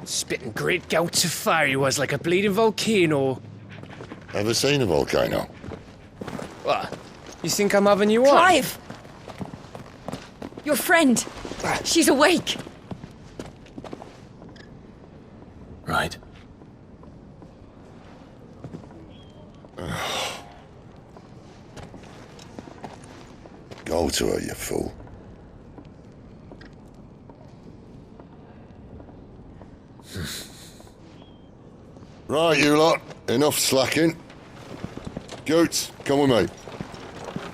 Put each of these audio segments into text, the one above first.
Spitting great gouts of fire he was like a bleeding volcano. Ever seen a volcano? What? You think I'm having you on? Clive! Your friend. She's awake. Right. Go to her, you fool. Right, you lot. Enough slacking. Goots, come with me.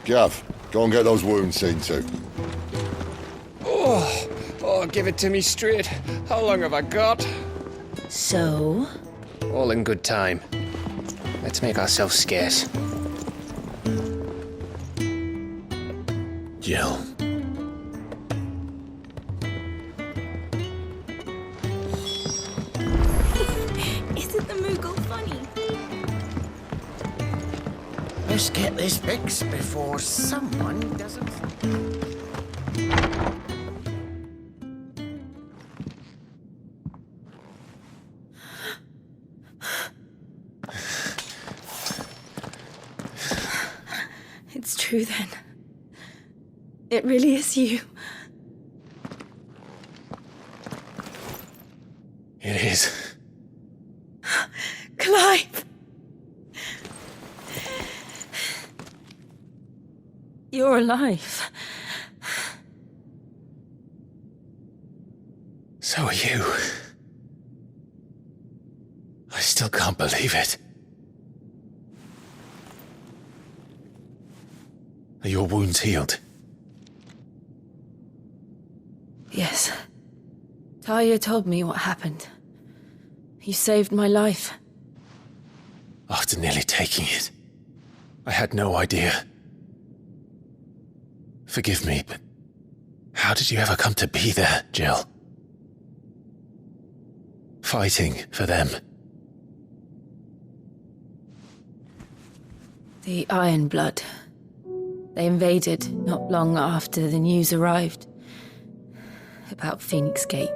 Gav, go and get those wounds seen to. Oh, give it to me straight. How long have I got? So? All in good time. Let's make ourselves scarce. Jill. Isn't the Moogle funny? Let's get this fixed before someone doesn't... It's true then. It really is you. It is. Clive! You're alive. So are you. I still can't believe it. Are your wounds healed? Yes. Talia told me what happened. You saved my life. After nearly taking it, I had no idea. Forgive me, but how did you ever come to be there, Jill? Fighting for them. The Iron Blood. They invaded not long after the news arrived about Phoenix Gate.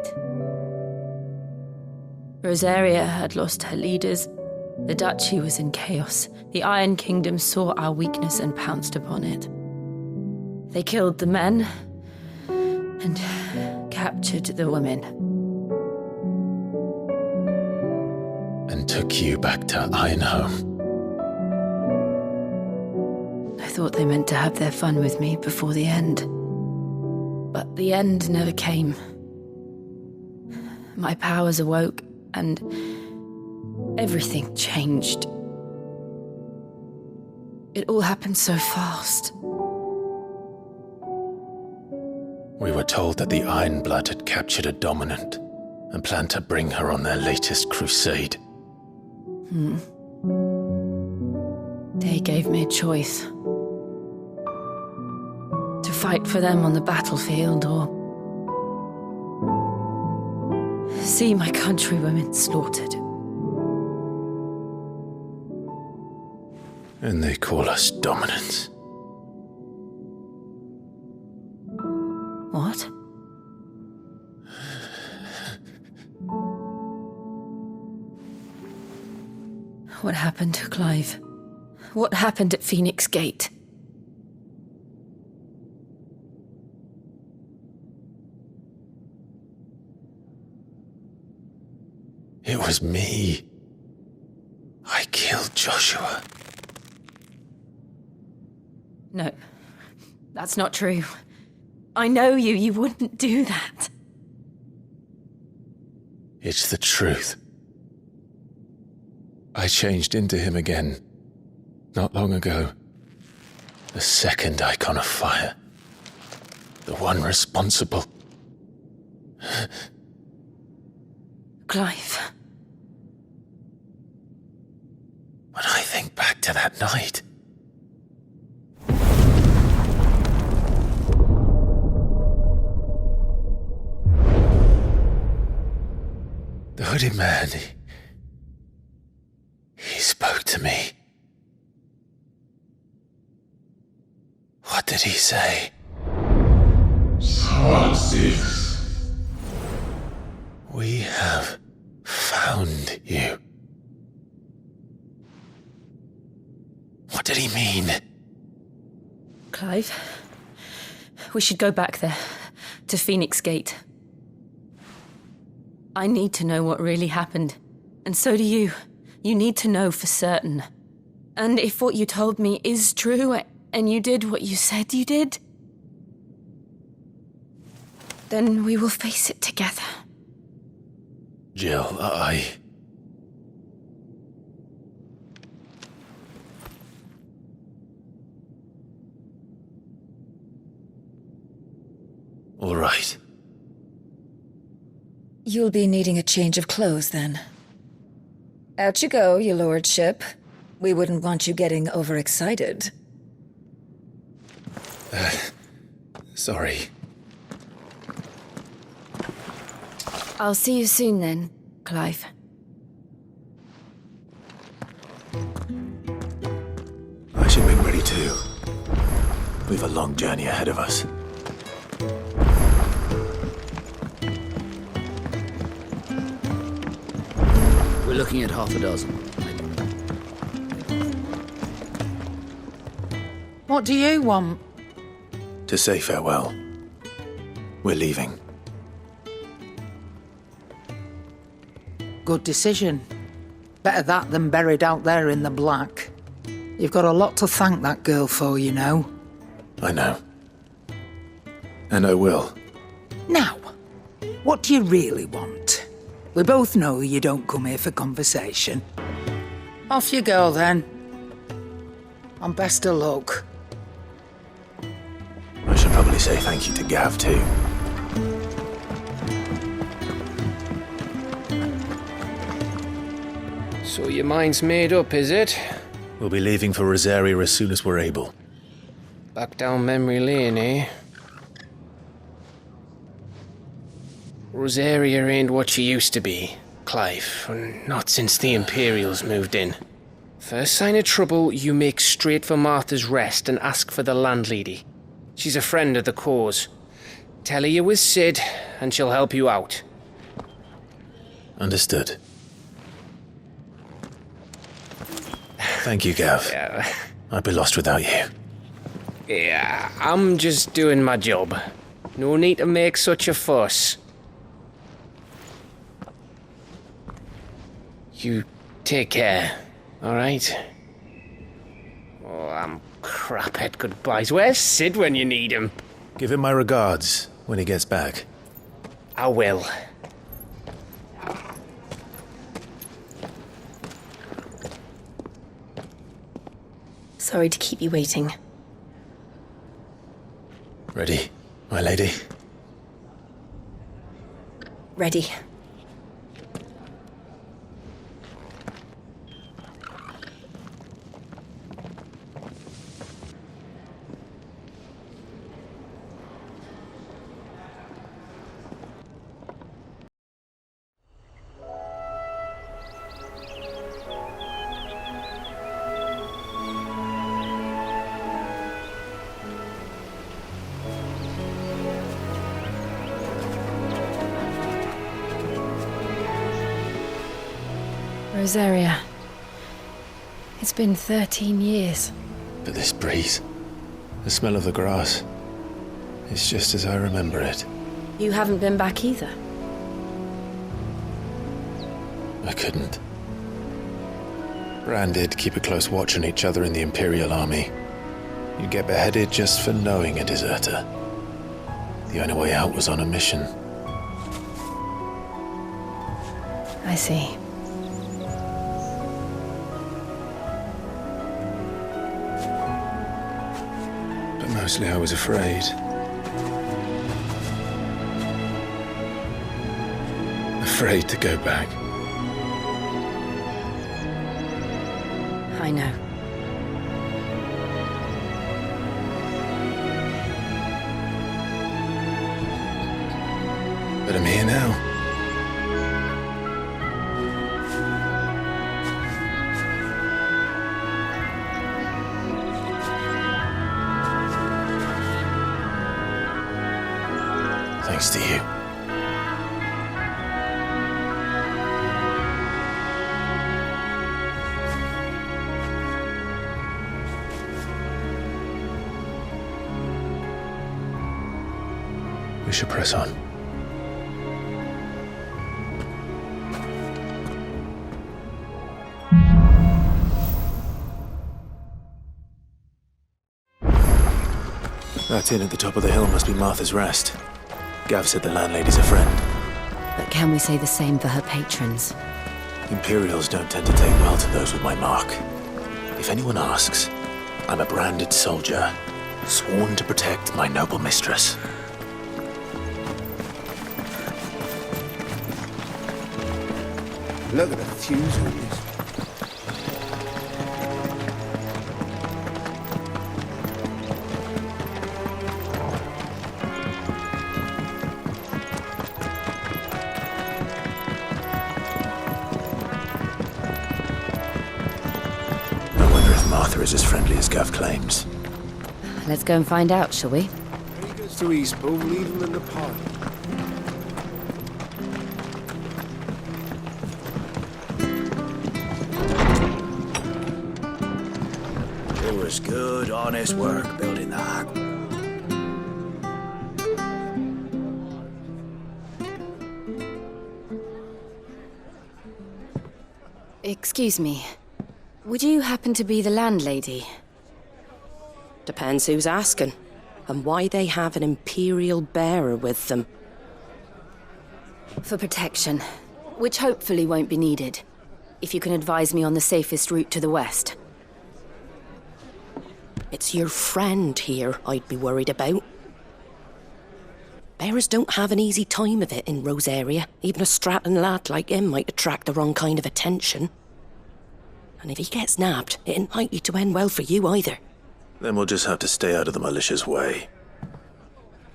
Rosaria had lost her leaders. The Duchy was in chaos. The Iron Kingdom saw our weakness and pounced upon it. They killed the men and captured the women. And took you back to Ironhome. I thought they meant to have their fun with me before the end. But the end never came. My powers awoke, and everything changed. It all happened so fast. We were told that the Iron Blood had captured a dominant and planned to bring her on their latest crusade. They gave me a choice. To fight for them on the battlefield or see my countrywomen slaughtered. And they call us dominants. What? What happened to Clive? What happened at Phoenix Gate? It was me. I killed Joshua. No, that's not true. I know you. You wouldn't do that. It's the truth. I changed into him again, not long ago. The second icon of fire. The one responsible. Clive. When I think back to that night... The hooded man, he spoke to me. What did he say? 6. We have really mean? Clive, we should go back there, to Phoenix Gate. I need to know what really happened. And so do you. You need to know for certain. And if what you told me is true, and you did what you said you did, then we will face it together. Jill, All right. You'll be needing a change of clothes, then. Out you go, your lordship. We wouldn't want you getting overexcited. Sorry. I'll see you soon then, Clive. I should make ready too. We've a long journey ahead of us. We're looking at half a dozen. What do you want? To say farewell. We're leaving. Good decision. Better that than buried out there in the black. You've got a lot to thank that girl for, you know. I know. And I will. Now, what do you really want? We both know you don't come here for conversation. Off you go, then. And best of luck. I should probably say thank you to Gav, too. So your mind's made up, is it? We'll be leaving for Rosaria as soon as we're able. Back down memory lane, eh? Rosaria ain't what she used to be, Clive. Not since the Imperials moved in. First sign of trouble, you make straight for Martha's Rest and ask for the landlady. She's a friend of the cause. Tell her you was Sid, and she'll help you out. Understood. Thank you, Gav. Yeah. I'd be lost without you. Yeah, I'm just doing my job. No need to make such a fuss. You take care, alright? Oh, I'm crap at goodbyes. Where's Sid when you need him? Give him my regards when he gets back. I will. Sorry to keep you waiting. Ready, my lady? Ready. Rosaria. It's been 13 years. But this breeze, the smell of the grass, it's just as I remember it. You haven't been back either. I couldn't. Bran did keep a close watch on each other in the Imperial Army. You'd get beheaded just for knowing a deserter. The only way out was on a mission. I see. But mostly I was afraid. Afraid to go back. I know. But I'm here now. Thanks to you. We should press on. That inn at the top of the hill must be Martha's Rest. Gav said the landlady's a friend. But can we say the same for her patrons? Imperials don't tend to take well to those with my mark. If anyone asks, I'm a branded soldier, sworn to protect my noble mistress. Look at the fuse on this. Martha is as friendly as Gav claims. Let's go and find out, shall we? When he gets to Eastpool, leave him in the park. It was good, honest work building that. Excuse me. Would you happen to be the landlady? Depends who's asking, and why they have an Imperial bearer with them. For protection, which hopefully won't be needed. If you can advise me on the safest route to the west. It's your friend here I'd be worried about. Bearers don't have an easy time of it in Rose area. Even a Stratton lad like him might attract the wrong kind of attention. And if he gets nabbed, it ain't likely to end well for you either. Then we'll just have to stay out of the malicious way.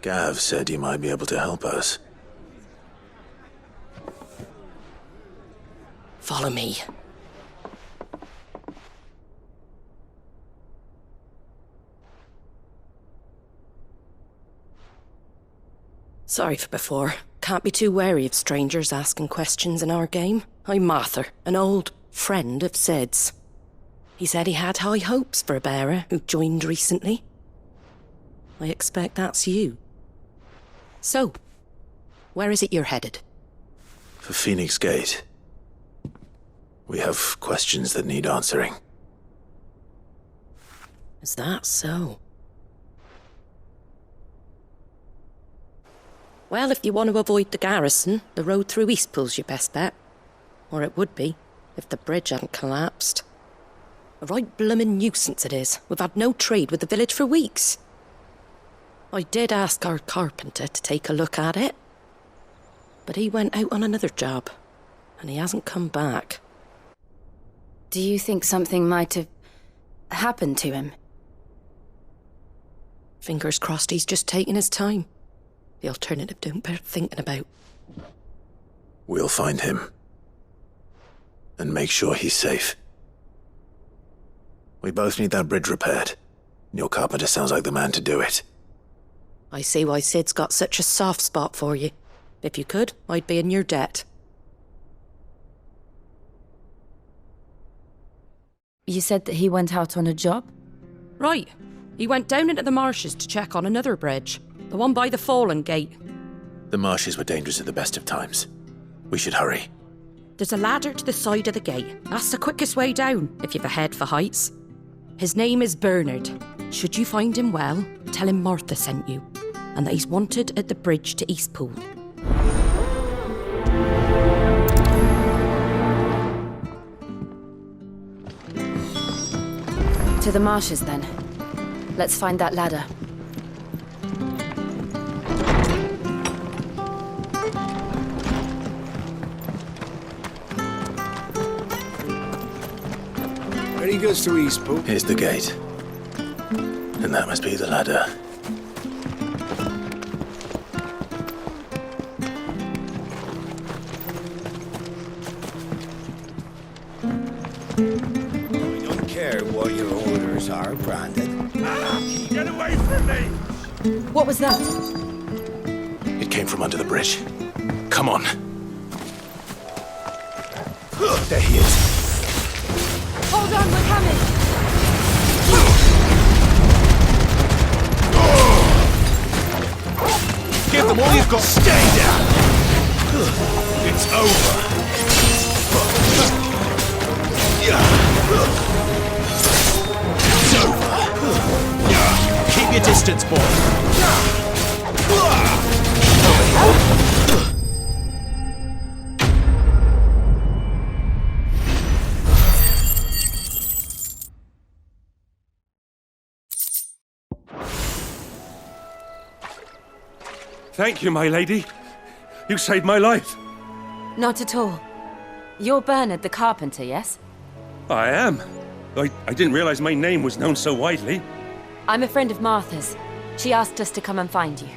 Gav said he might be able to help us. Follow me. Sorry for before. Can't be too wary of strangers asking questions in our game. I'm Martha, an old friend of Sid's. He said he had high hopes for a bearer who joined recently. I expect that's you. So, where is it you're headed? For Phoenix Gate. We have questions that need answering. Is that so? Well, if you want to avoid the garrison, the road through Eastpool's your best bet. Or it would be, if the bridge hadn't collapsed. A right bloomin' nuisance it is. We've had no trade with the village for weeks. I did ask our carpenter to take a look at it. But he went out on another job, and he hasn't come back. Do you think something might have happened to him? Fingers crossed he's just taking his time. The alternative don't bear thinking about. We'll find him. And make sure he's safe. We both need that bridge repaired. Your carpenter sounds like the man to do it. I see why Sid's got such a soft spot for you. If you could, I'd be in your debt. You said that he went out on a job? Right. He went down into the marshes to check on another bridge. The one by the Fallen Gate. The marshes were dangerous at the best of times. We should hurry. There's a ladder to the side of the gate. That's the quickest way down, if you've a head for heights. His name is Bernard. Should you find him well, tell him Martha sent you, and that he's wanted at the bridge to Eastpool. To the marshes, then. Let's find that ladder. When he goes to Eastpool... Here's the gate. And that must be the ladder. We don't care what your orders are, Brandon. Get away from me! What was that? It came from under the bridge. Come on. There he is. Hold on, we're coming! Get give them all you've got. Stay down! It's over. It's over. Keep your distance, boy. Thank you, my lady. You saved my life. Not at all. You're Bernard the carpenter, yes? I am. I didn't realize my name was known so widely. I'm a friend of Martha's. She asked us to come and find you.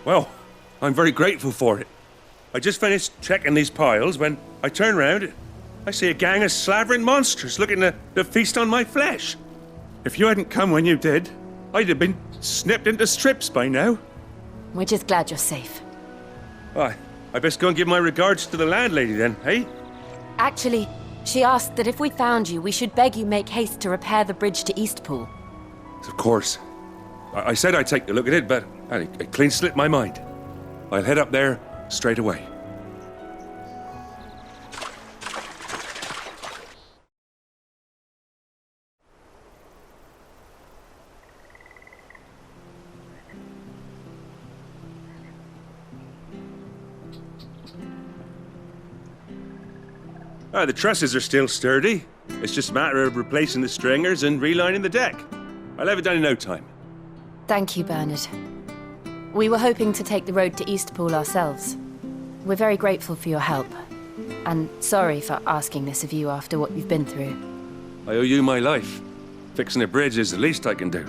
Well, I'm very grateful for it. I just finished checking these piles when I turn round. I see a gang of slavering monsters looking to feast on my flesh. If you hadn't come when you did, I'd have been snipped into strips by now. We're just glad you're safe. I best go and give my regards to the landlady then, eh? Actually, she asked that if we found you, we should beg you make haste to repair the bridge to Eastpool. Of course. I said I'd take a look at it, but it clean slipped my mind. I'll head up there straight away. The trusses are still sturdy. It's just a matter of replacing the stringers and relining the deck. I'll have it done in no time. Thank you, Bernard. We were hoping to take the road to Eastpool ourselves. We're very grateful for your help. And sorry for asking this of you after what you've been through. I owe you my life. Fixing a bridge is the least I can do.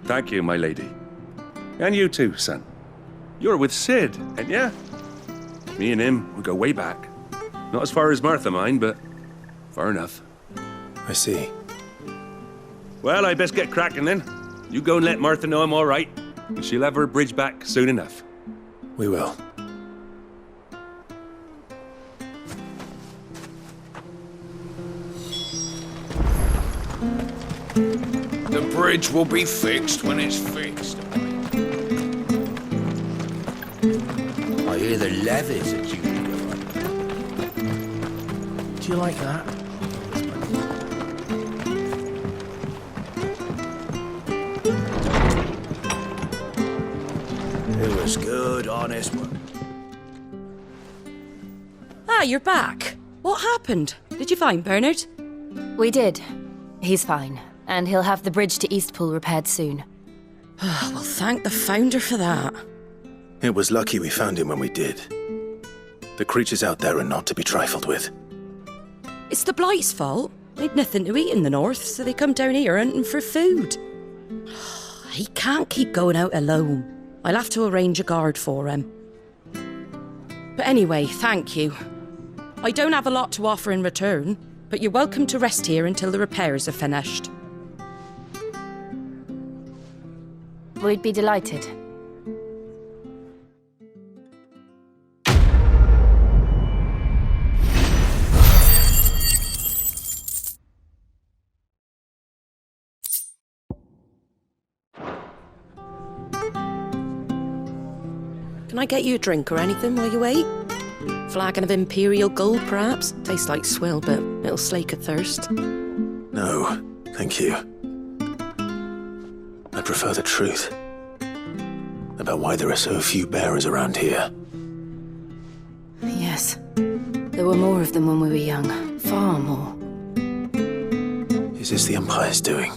Thank you, my lady. And you too, son. You're with Sid, ain't ya? Me and him, we go way back. Not as far as Martha, mind, but far enough. I see. Well, I best get cracking then. You go and let Martha know I'm all right, and she'll have her bridge back soon enough. We will. The bridge will be fixed when it's fixed. I hear the levies are due to go up. Do you like that? It was good, honest work. Ah, you're back. What happened? Did you find Bernard? We did. He's fine, and he'll have the bridge to Eastpool repaired soon. Well, thank the Founder for that. It was lucky we found him when we did. The creatures out there are not to be trifled with. It's the Blight's fault. They'd nothing to eat in the north, so they come down here hunting for food. He can't keep going out alone. I'll have to arrange a guard for him. But anyway, thank you. I don't have a lot to offer in return, but you're welcome to rest here until the repairs are finished. We'd be delighted. Can I get you a drink or anything while you wait? Flagon of Imperial Gold, perhaps? Tastes like swill, but it'll slake a thirst. No, thank you. I prefer the truth about why there are so few bearers around here. Yes. There were more of them when we were young. Far more. Is this the Empire's doing?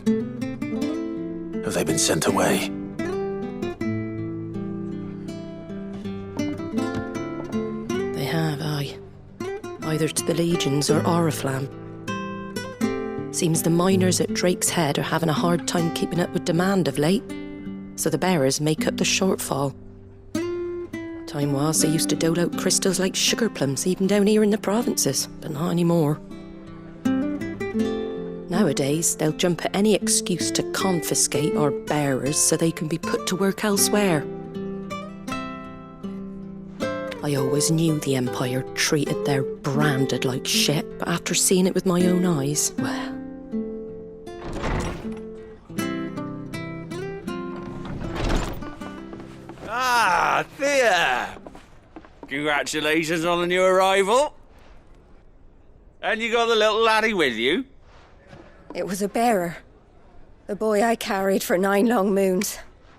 Have they been sent away? They have, aye. Either to the Legions or Oriflamme. Seems the miners at Drake's Head are having a hard time keeping up with demand of late, so the bearers make up the shortfall. Time was they used to dole out crystals like sugar plums even down here in the provinces, but not anymore. Nowadays, they'll jump at any excuse to confiscate our bearers so they can be put to work elsewhere. I always knew the Empire treated their branded like shit, but after seeing it with my own eyes, well... Ah, Thea! Congratulations on the new arrival. And you got the little laddie with you? It was a bearer. The boy I carried for 9 long moons.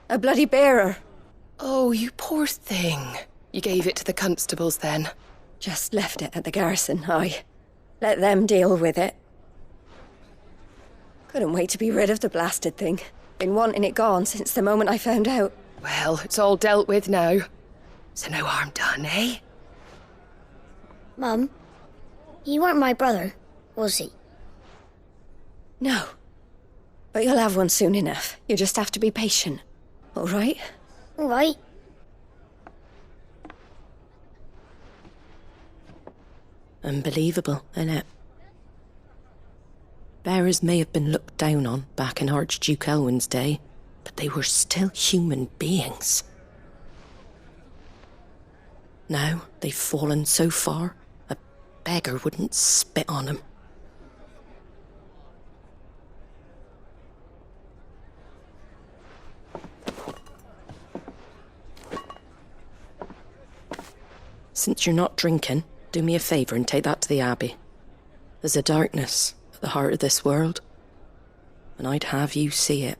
A bloody bearer. Oh, you poor thing. You gave it to the constables then? Just left it at the garrison, I let them deal with it. Couldn't wait to be rid of the blasted thing. Been wanting it gone since the moment I found out. Well, it's all dealt with now. So no harm done, eh? Mum, you weren't my brother, was he? No. But you'll have one soon enough. You just have to be patient. All right? All right. Unbelievable, innit? Bearers may have been looked down on back in Archduke Elwin's day, but they were still human beings. Now they've fallen so far, a beggar wouldn't spit on them. Since you're not drinking, do me a favour and take that to the Abbey. There's a darkness at the heart of this world, and I'd have you see it.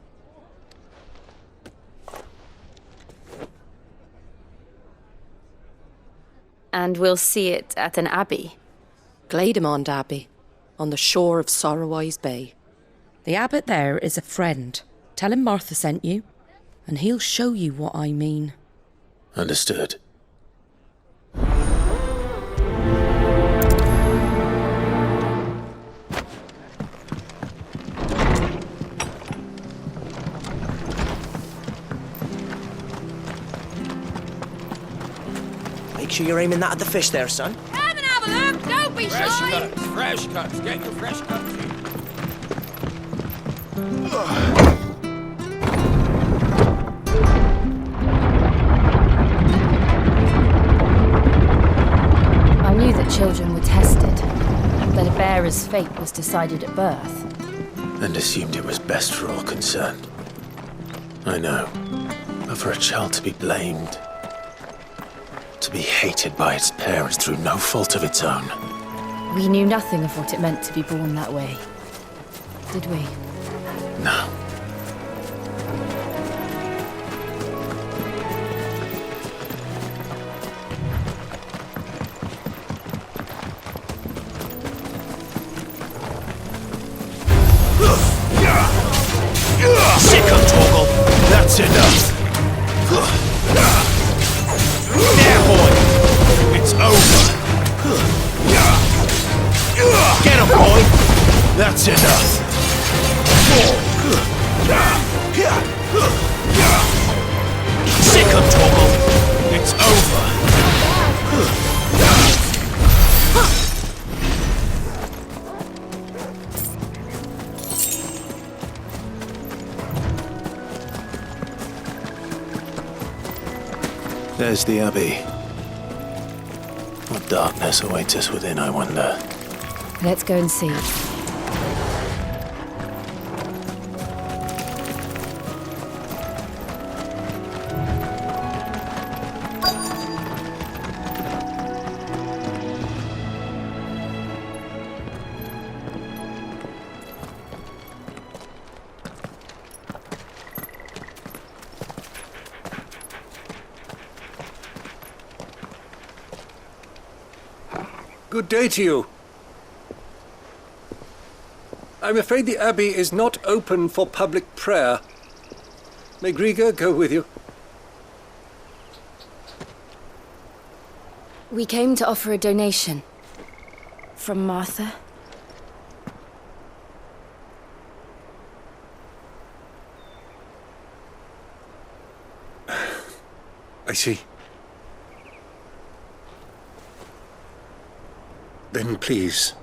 And we'll see it at an abbey? Glademond Abbey, on the shore of Sorrowwise Bay. The abbot there is a friend. Tell him Martha sent you, and he'll show you what I mean. Understood. Make sure you're aiming that at the fish there, son. Come and have a look! Don't be Fresh shy! cuts, fresh cuts. Get your fresh cuts in. I knew that children were tested, that a bearer's fate was decided at birth. And assumed it was best for all concerned. I know. But for a child to be blamed, to be hated by its parents through no fault of its own. We knew nothing of what it meant to be born that way, did we? No. Sick of Toggle! That's enough! There, boy! It's over! Get him, boy! That's enough! Sick of Toggle! It's over! There's the Abbey. What darkness awaits us within, I wonder. Let's go and see. Good day to you. I'm afraid the Abbey is not open for public prayer. May Griga go with you? We came to offer a donation. From Martha. I see. Then please,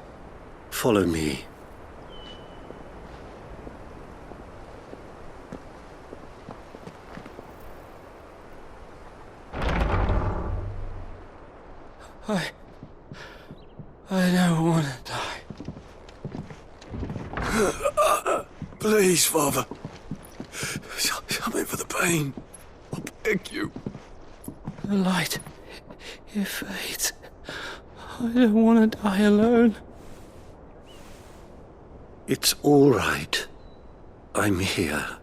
follow me. I don't want to die. Please, Father. Something for the pain. I beg you. The light, it fades. I don't want to die alone. It's all right. I'm here.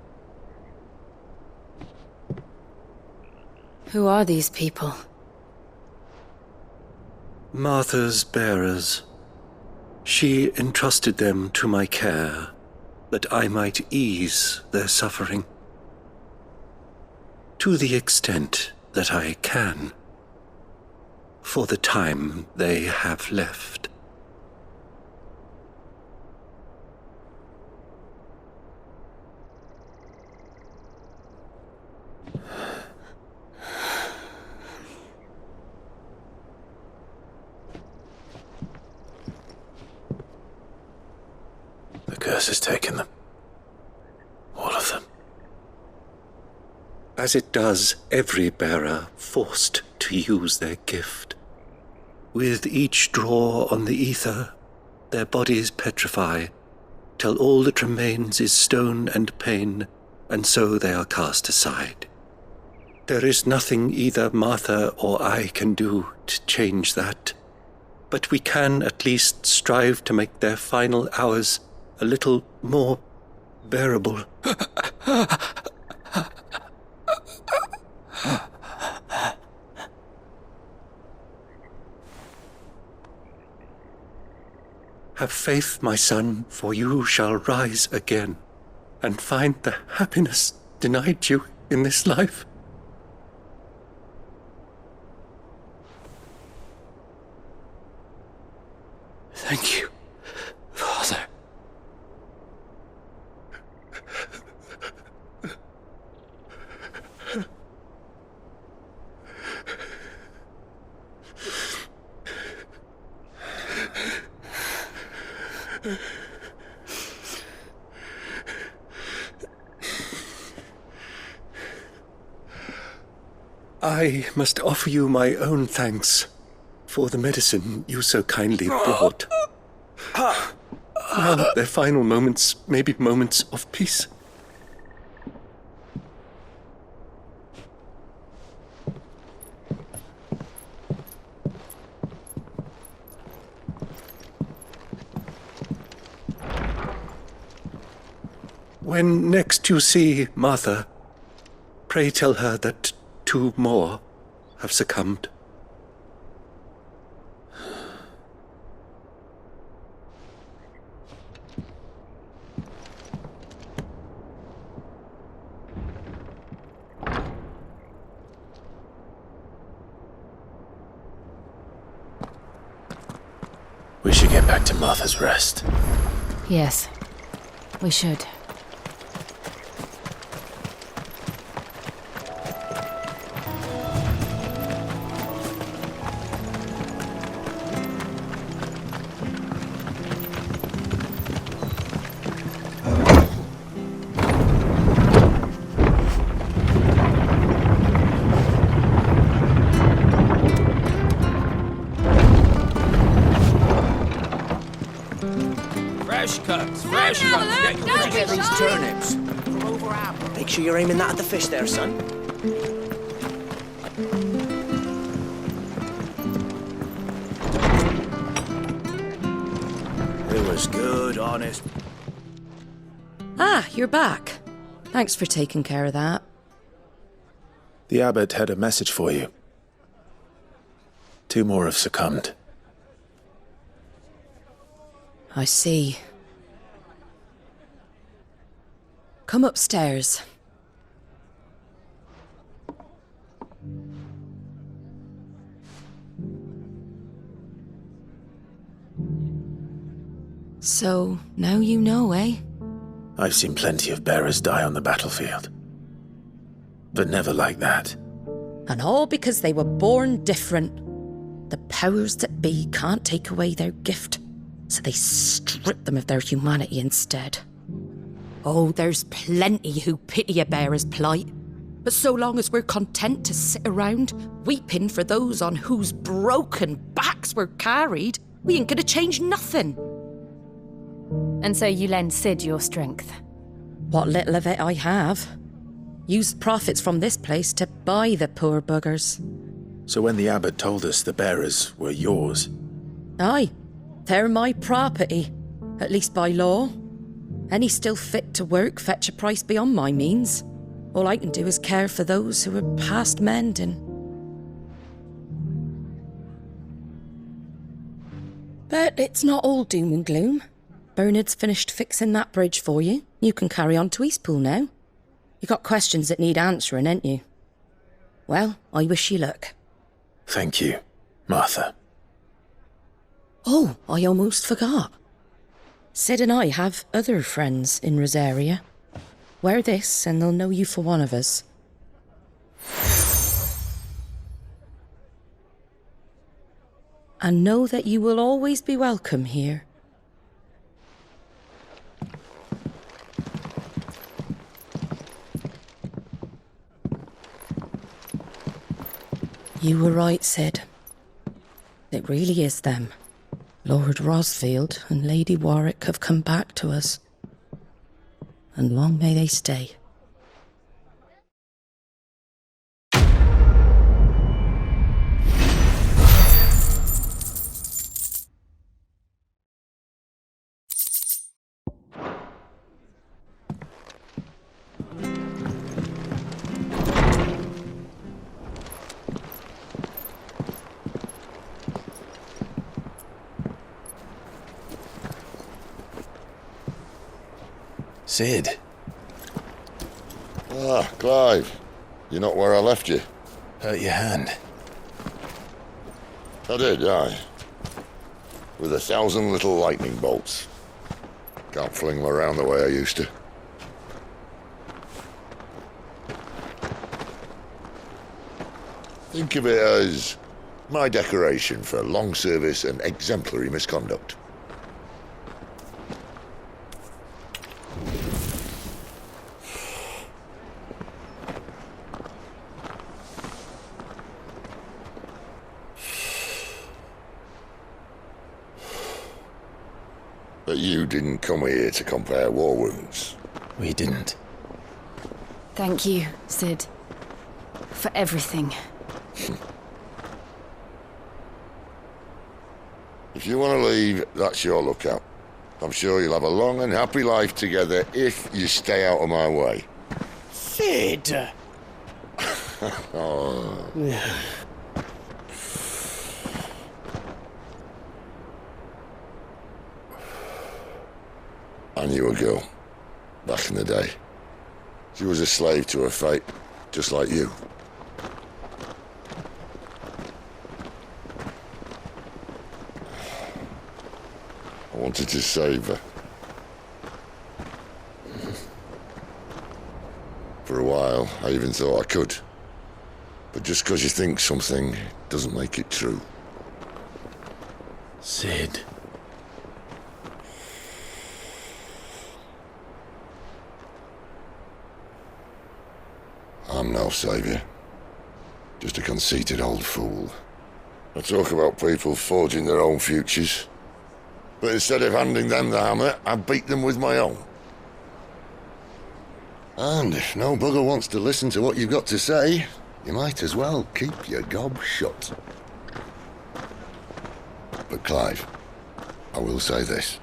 Who are these people? Martha's bearers. She entrusted them to my care, that I might ease their suffering. To the extent that I can, for the time they have left. The curse has taken them. All of them. As it does every bearer forced to use their gift. With each draw on the ether, their bodies petrify, till all that remains is stone and pain, and so they are cast aside. There is nothing either Martha or I can do to change that, but we can at least strive to make their final hours a little more bearable. Have faith, my son, for you shall rise again and find the happiness denied you in this life. Thank you, Father. I must offer you my own thanks for the medicine you so kindly brought. Now their final moments may be moments of peace. When next you see Martha, pray tell her that 2 more have succumbed. We should get back to Martha's Rest. Yes, we should. Fresh cuts. Get these turnips. From over out. Make sure you're aiming that at the fish there, son. It was good, honest. Ah, you're back. Thanks for taking care of that. The abbot had a message for you. 2 more have succumbed. I see. Come upstairs. So, now you know, eh? I've seen plenty of bearers die on the battlefield. But never like that. And all because they were born different. The powers that be can't take away their gift, so they strip them of their humanity instead. Oh, there's plenty who pity a bearer's plight. But so long as we're content to sit around, weeping for those on whose broken backs we're carried, we ain't gonna change nothing. And so you lend Sid your strength? What little of it I have. Used profits from this place to buy the poor buggers. So when the abbot told us the bearers were yours... Aye, they're my property, at least by law. Any still fit to work fetch a price beyond my means. All I can do is care for those who are past mending. But it's not all doom and gloom. Bernard's finished fixing that bridge for you. You can carry on to Eastpool now. You got questions that need answering, ain't you? Well, I wish you luck. Thank you, Martha. Oh, I almost forgot. Sid and I have other friends in Rosaria. Wear this and they'll know you for one of us. And know that you will always be welcome here. You were right, Sid. It really is them. Lord Rosfield and Lady Warwick have come back to us. And long may they stay. Sid. Ah, Clive. You're not where I left you. Hurt your hand. I did, aye. With 1,000 little lightning bolts. Can't fling them around the way I used to. Think of it as my decoration for long service and exemplary misconduct. But you didn't come here to compare war wounds. We didn't. Thank you, Sid. For everything. If you want to leave, that's your lookout. I'm sure you'll have a long and happy life together if you stay out of my way. Sid! Oh. I knew a girl, back in the day. She was a slave to her fate, just like you. I wanted to save her. For a while, I even thought I could. But just because you think something doesn't make it true. Sid. I'm no saviour. Just a conceited old fool. I talk about people forging their own futures. But instead of handing them the hammer, I beat them with my own. And if no bugger wants to listen to what you've got to say, you might as well keep your gob shut. But Clive, I will say this.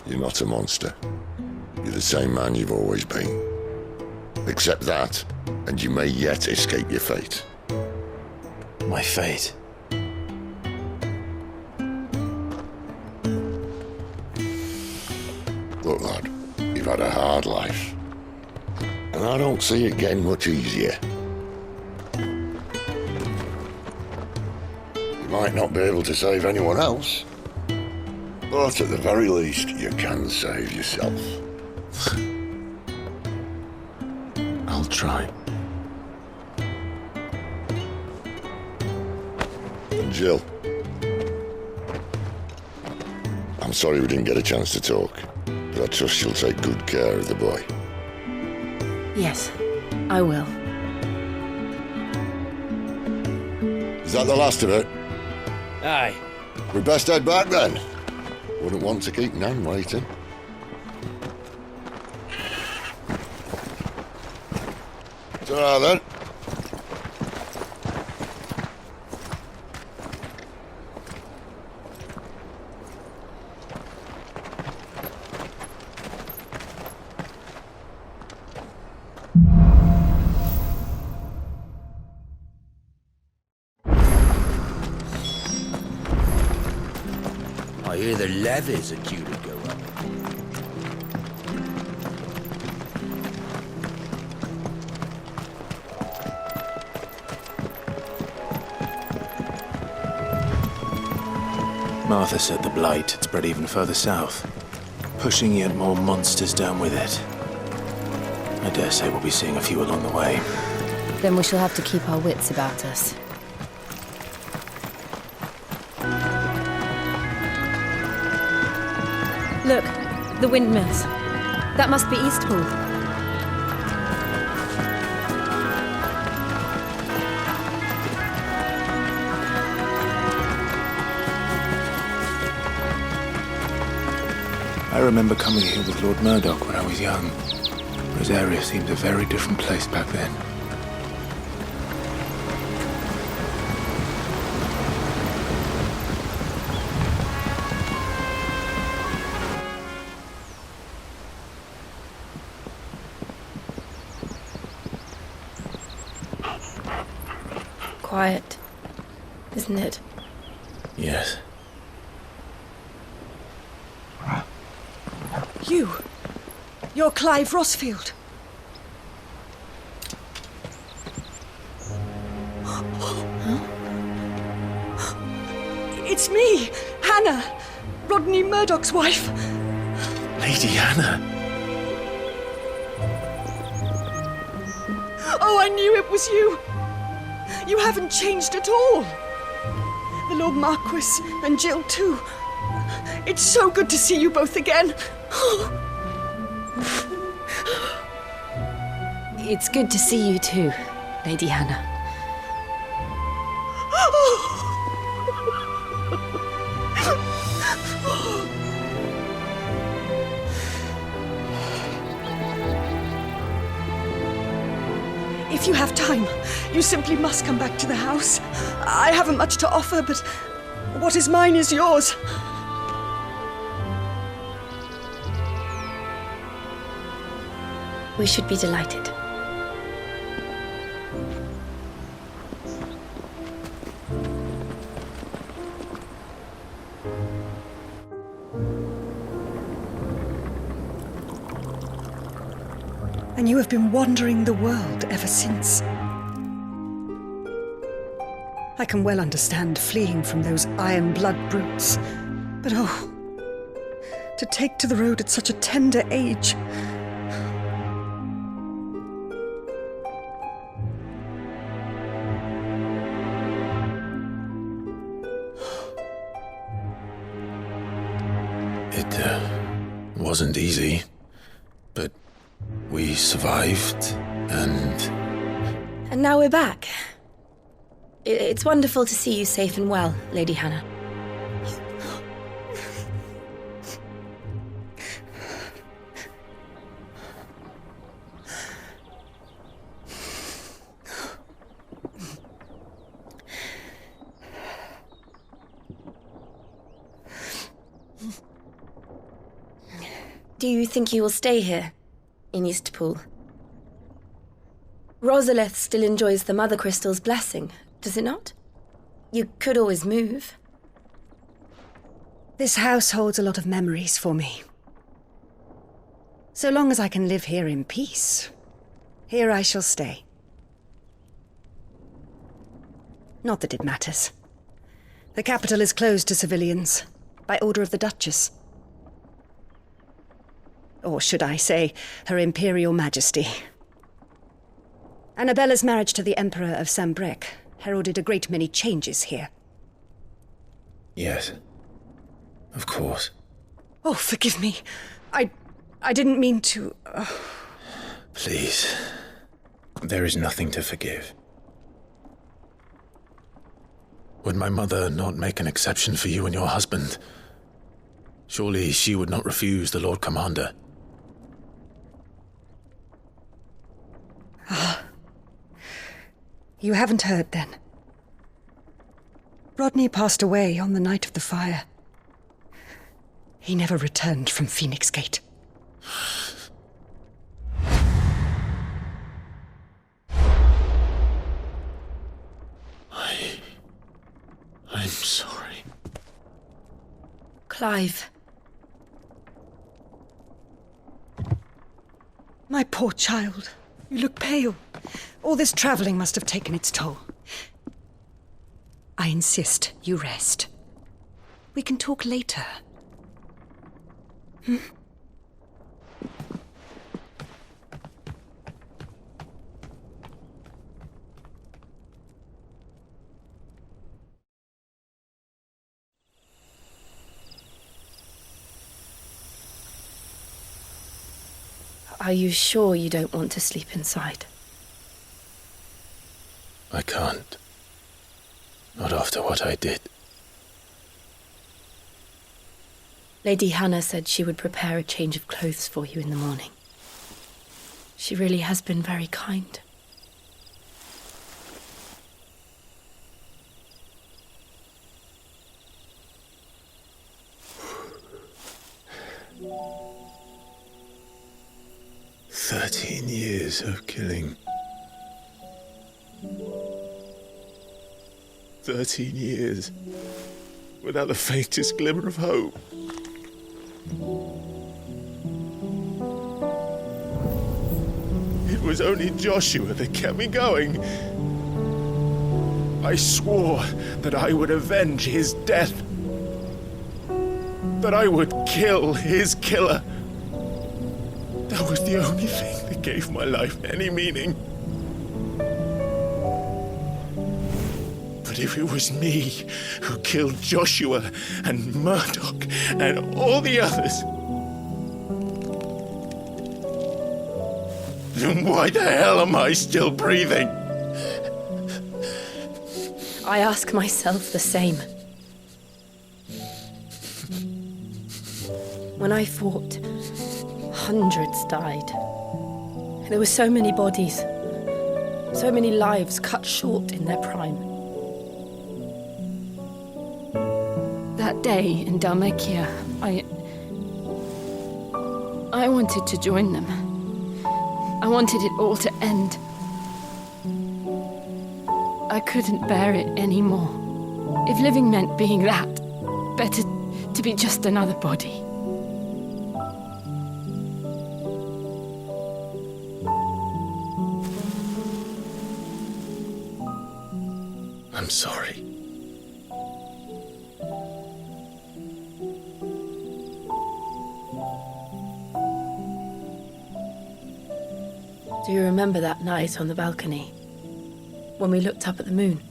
You're not a monster. You're the same man you've always been. Accept that, and you may yet escape your fate. My fate? Look, lad, you've had a hard life. And I don't see it getting much easier. You might not be able to save anyone else, but at the very least, you can save yourself. I'll try. And Jill, I'm sorry we didn't get a chance to talk, but I trust you'll take good care of the boy. Yes, I will. Is that the last of it? Aye. We best head back then. Wouldn't want to keep Nan waiting. Ta-ra then. I hear the levies are due to go up. Martha said the blight had spread even further south, pushing yet more monsters down with it. I dare say we'll be seeing a few along the way. Then we shall have to keep our wits about us. Look, the windmills. That must be Eastpool. I remember coming here with Lord Murdoch when I was young. Rosaria seemed a very different place back then. Quiet, isn't it? Yes. You're Clive Rossfield. It's me, Hannah, Rodney Murdoch's wife. Lady Hannah. Oh, I knew it was you. You haven't changed at all. The Lord Marquis and Jill too. It's so good to see you both again. It's good to see you too, Lady Hannah. If you have time, you simply must come back to the house. I haven't much to offer, but what is mine is yours. We should be delighted. And you have been wandering the world ever since. I can well understand fleeing from those iron blood brutes, but oh, to take to the road at such a tender age. It wasn't easy, but we survived, and... And now we're back. It's wonderful to see you safe and well, Lady Hannah. Do you think you will stay here, in Eastpool? Rosalith still enjoys the Mother Crystal's blessing, does it not? You could always move. This house holds a lot of memories for me. So long as I can live here in peace, here I shall stay. Not that it matters. The capital is closed to civilians, by order of the Duchess. Or should I say, Her Imperial Majesty. Annabella's marriage to the Emperor of Sambrec heralded a great many changes here. Yes, of course. Oh, forgive me. I didn't mean to... Please. There is nothing to forgive. Would my mother not make an exception for you and your husband? Surely she would not refuse the Lord Commander. You haven't heard, then. Rodney passed away on the night of the fire. He never returned from Phoenix Gate. I'm sorry. Clive. My poor child. You look pale. All this travelling must have taken its toll. I insist you rest. We can talk later. Are you sure you don't want to sleep inside? I can't. Not after what I did. Lady Hannah said she would prepare a change of clothes for you in the morning. She really has been very kind. "13 years of killing. 13 years without the faintest glimmer of hope. It was only Joshua that kept me going. I swore that I would avenge his death, that I would kill his killer. That was the only thing that gave my life any meaning. But if it was me who killed Joshua and Murdoch and all the others, then why the hell am I still breathing? I ask myself the same. When I fought, hundreds died. There were so many bodies, so many lives cut short in their prime. That day in Dalmacia, I wanted to join them. I wanted it all to end. I couldn't bear it anymore. If living meant being that, better to be just another body. I'm sorry. Do you remember that night on the balcony, when we looked up at the moon?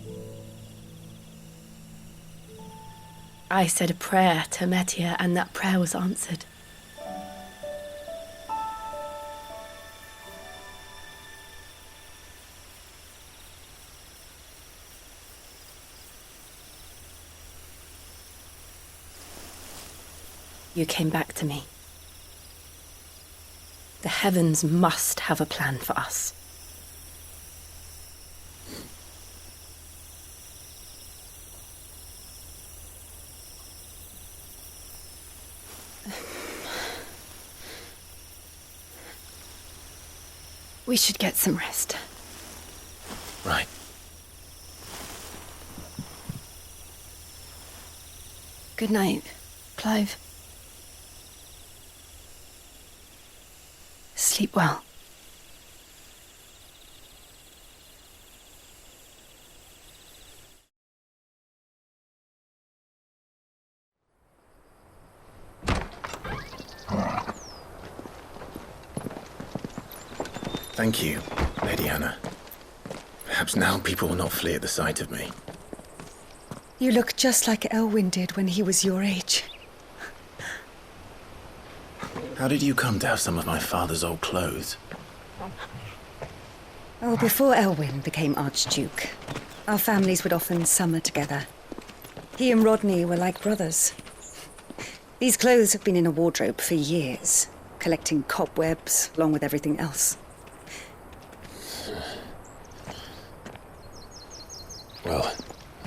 I said a prayer to Metia, and that prayer was answered. You came back to me. The heavens must have a plan for us. We should get some rest. Right. Good night, Clive. Sleep well. Thank you, Lady Hannah. Perhaps now people will not flee at the sight of me. You look just like Elwyn did when he was your age. How did you come to have some of my father's old clothes? Oh, before Elwyn became Archduke, our families would often summer together. He and Rodney were like brothers. These clothes have been in a wardrobe for years, collecting cobwebs along with everything else. Well,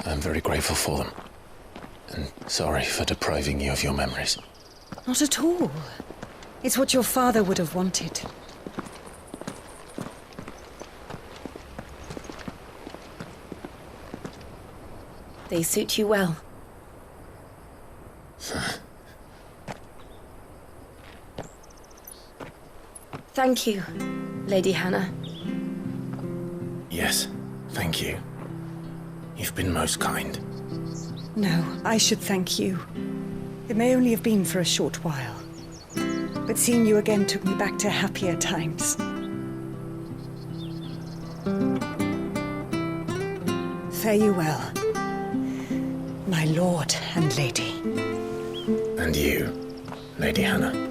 I'm very grateful for them. And sorry for depriving you of your memories. Not at all. It's what your father would have wanted. They suit you well. Thank you, Lady Hannah. Yes, thank you. You've been most kind. No, I should thank you. It may only have been for a short while, but seeing you again took me back to happier times. Fare you well, my lord and lady. And you, Lady Hannah.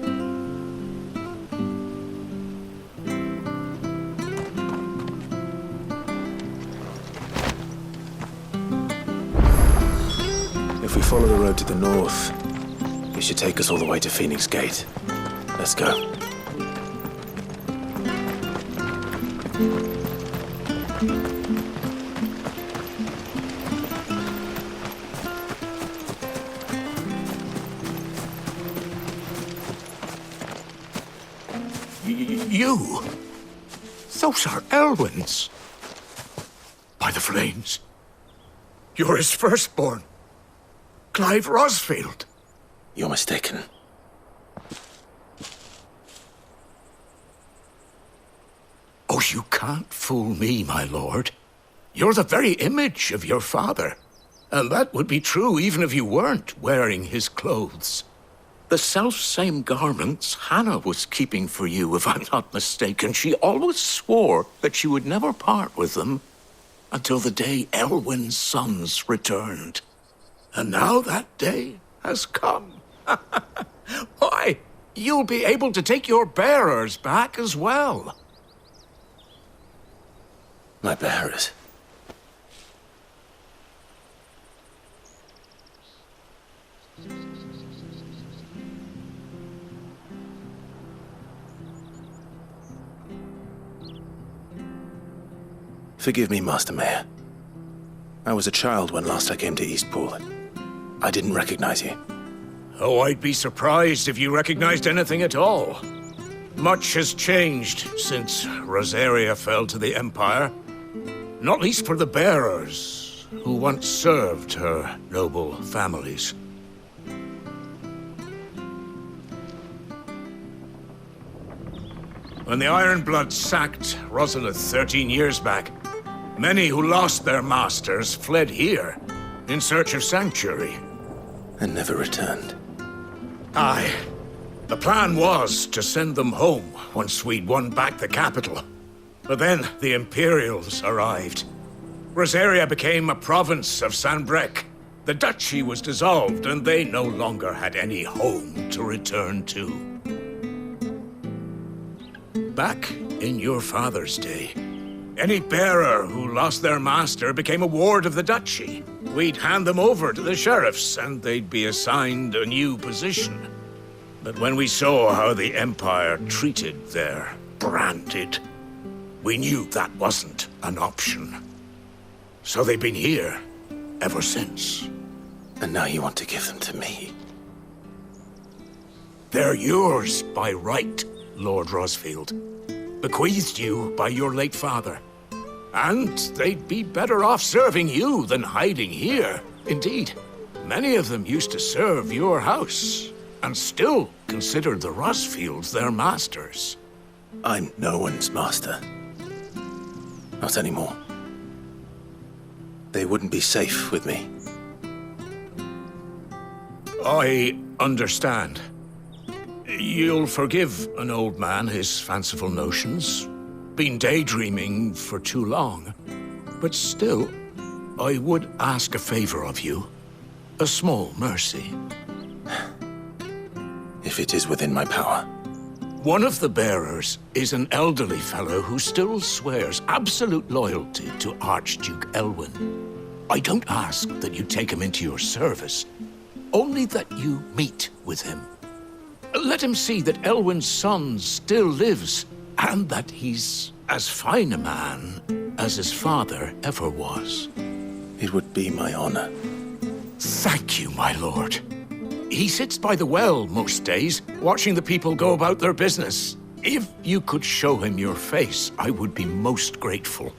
If we follow the road to the north, it should take us all the way to Phoenix Gate. Let's go. You? Those are Elwyn's. By the flames. You're his firstborn. Clive Rosfield. You're mistaken. Oh, you can't fool me, my lord. You're the very image of your father. And that would be true even if you weren't wearing his clothes. The self-same garments Hannah was keeping for you, if I'm not mistaken. She always swore that she would never part with them until the day Elwyn's sons returned. And now that day has come. Why, you'll be able to take your bearers back as well. My bearers? Forgive me, Master Mayor. I was a child when last I came to Eastpool. I didn't recognize you. Oh, I'd be surprised if you recognized anything at all. Much has changed since Rosaria fell to the Empire. Not least for the bearers, who once served her noble families. When the Ironbloods sacked Rosalith 13 years back, many who lost their masters fled here in search of sanctuary. And never returned. Aye. The plan was to send them home once we'd won back the capital. But then the Imperials arrived. Rosaria became a province of Sanbreque. The duchy was dissolved, and they no longer had any home to return to. Back in your father's day, any bearer who lost their master became a ward of the duchy. We'd hand them over to the sheriffs, and they'd be assigned a new position. But when we saw how the Empire treated their branded, we knew that wasn't an option. So they've been here ever since. And now you want to give them to me? They're yours by right, Lord Rosfield. Bequeathed you by your late father. And they'd be better off serving you than hiding here. Indeed, many of them used to serve your house, and still considered the Rosfields their masters. I'm no one's master. Not anymore. They wouldn't be safe with me. I understand. You'll forgive an old man his fanciful notions. Been daydreaming for too long. But still, I would ask a favor of you. A small mercy. If it is within my power. One of the bearers is an elderly fellow who still swears absolute loyalty to Archduke Elwyn. I don't ask that you take him into your service. only that you meet with him. Let him see that Elwyn's son still lives, and that he's as fine a man as his father ever was. It would be my honor. Thank you, my lord. He sits by the well most days, watching the people go about their business. If you could show him your face, I would be most grateful.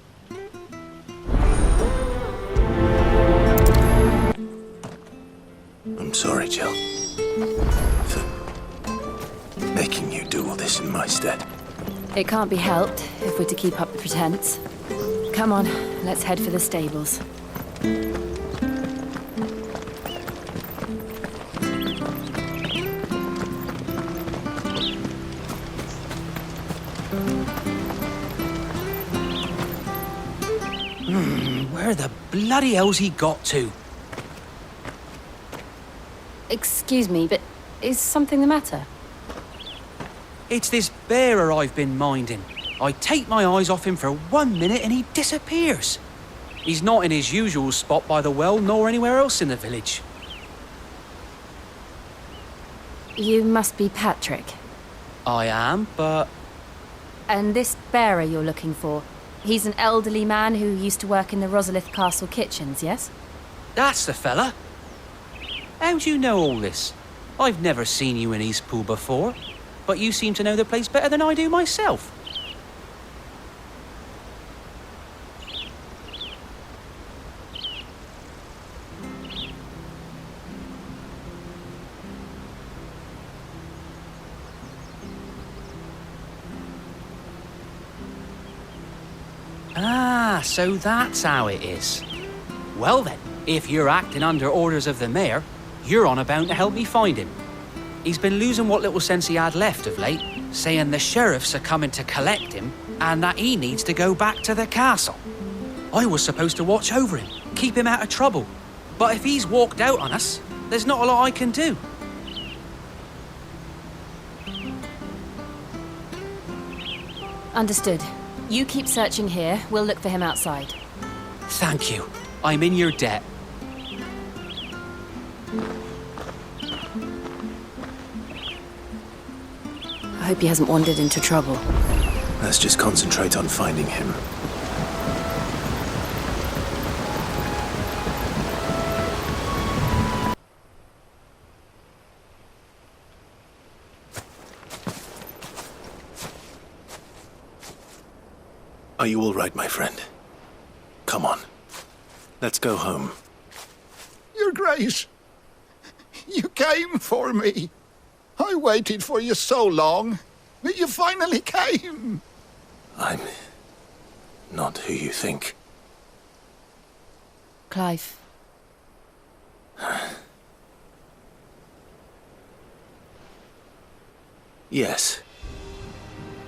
I'm sorry, Jill, for making you do all this in my stead. It can't be helped if we're to keep up the pretense. Come on, let's head for the stables. Where the bloody hell's he got to? Excuse me, but is something the matter? It's this bearer I've been minding. I take my eyes off him for 1 minute and he disappears. He's not in his usual spot by the well, nor anywhere else in the village. You must be Patrick. I am, but... And this bearer you're looking for, he's an elderly man who used to work in the Rosalith Castle kitchens, yes? That's the fella. How do you know all this? I've never seen you in Eastpool before, but you seem to know the place better than I do myself. Ah, so that's how it is. Well then, if you're acting under orders of the mayor, you're on about to help me find him. He's been losing what little sense he had left of late, saying the sheriffs are coming to collect him and that he needs to go back to the castle. I was supposed to watch over him, keep him out of trouble. But if he's walked out on us, there's not a lot I can do. Understood. You keep searching here, we'll look for him outside. Thank you. I'm in your debt. I hope he hasn't wandered into trouble. Let's just concentrate on finding him. Are you all right, my friend? Come on. Let's go home. Your Grace, you came for me. I waited for you so long, but you finally came. I'm not who you think. Clive. Yes.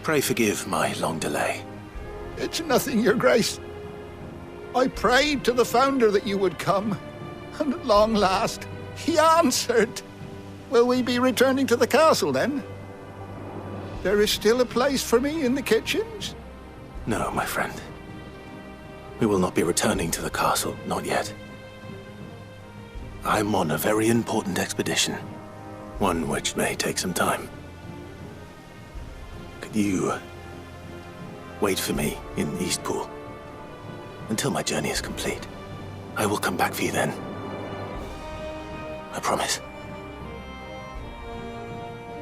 Pray forgive my long delay. It's nothing, Your Grace. I prayed to the Founder that you would come, and at long last, he answered. Will we be returning to the castle, then? There is still a place for me in the kitchens? No, my friend. We will not be returning to the castle, not yet. I'm on a very important expedition, one which may take some time. Could you wait for me in Eastpool until my journey is complete? I will come back for you then. I promise.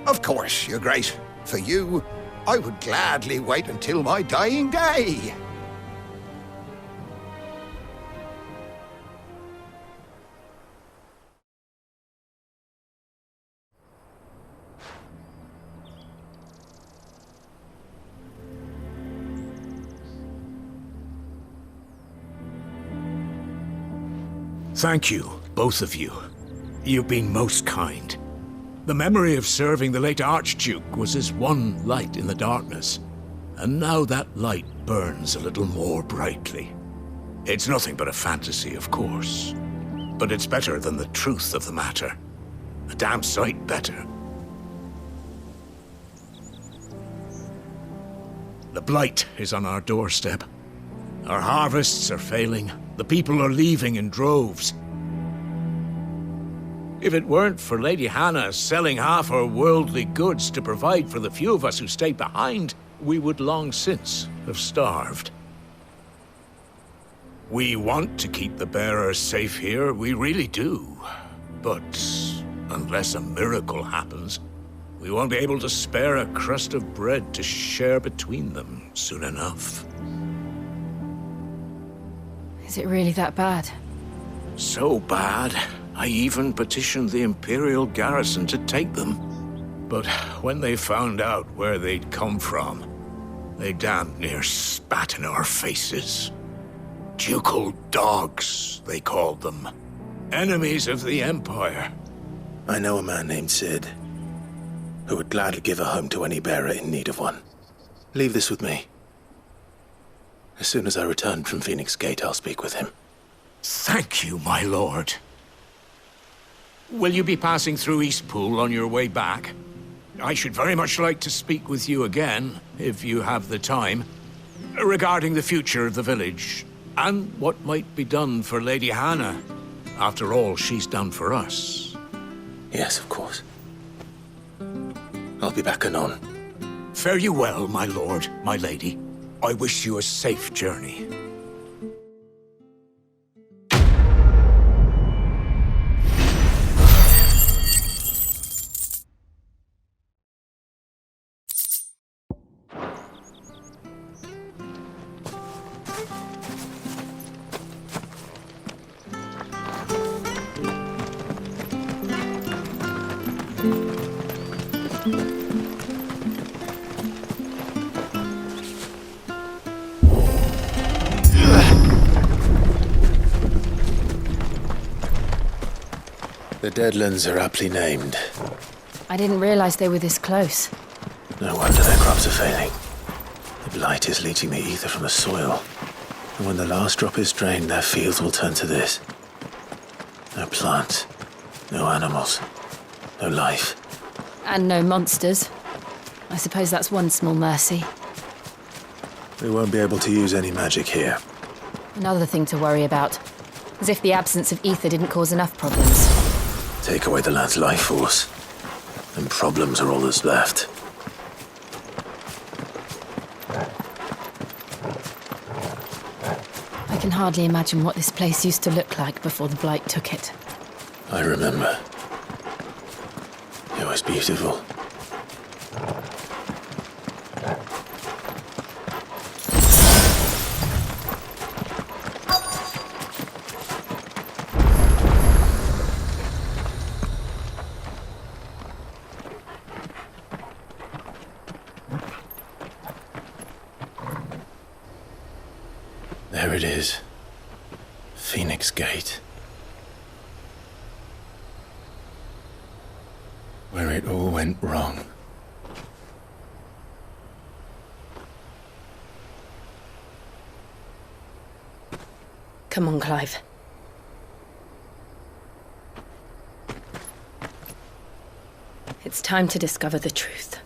Of course, Your Grace. For you, I would gladly wait until my dying day. Thank you, both of you. You've been most kind. The memory of serving the late Archduke was as one light in the darkness, and now that light burns a little more brightly. It's nothing but a fantasy, of course, but it's better than the truth of the matter. A damn sight better. The blight is on our doorstep. Our harvests are failing. The people are leaving in droves. If it weren't for Lady Hannah selling half her worldly goods to provide for the few of us who stayed behind, we would long since have starved. We want to keep the bearers safe here, we really do. But unless a miracle happens, we won't be able to spare a crust of bread to share between them soon enough. Is it really that bad? So bad, I even petitioned the Imperial garrison to take them. But when they found out where they'd come from, they damn near spat in our faces. Ducal dogs, they called them. Enemies of the Empire. I know a man named Sid, who would gladly give a home to any bearer in need of one. Leave this with me. As soon as I return from Phoenix Gate, I'll speak with him. Thank you, my lord. Will you be passing through Eastpool on your way back? I should very much like to speak with you again, if you have the time, regarding the future of the village, and what might be done for Lady Hannah, after all she's done for us. Yes, of course. I'll be back anon. Fare you well, my lord, my lady. I wish you a safe journey. The Deadlands are aptly named. I didn't realize they were this close. No wonder their crops are failing. The blight is leaching the ether from the soil. And when the last drop is drained, their fields will turn to this. No plants, no animals, no life. And no monsters. I suppose that's one small mercy. We won't be able to use any magic here. Another thing to worry about. As if the absence of ether didn't cause enough problems. Take away the lad's life force, and problems are all that's left. I can hardly imagine what this place used to look like before the blight took it. I remember. It was beautiful. There it is. Phoenix Gate. Where it all went wrong. Come on, Clive. It's time to discover the truth.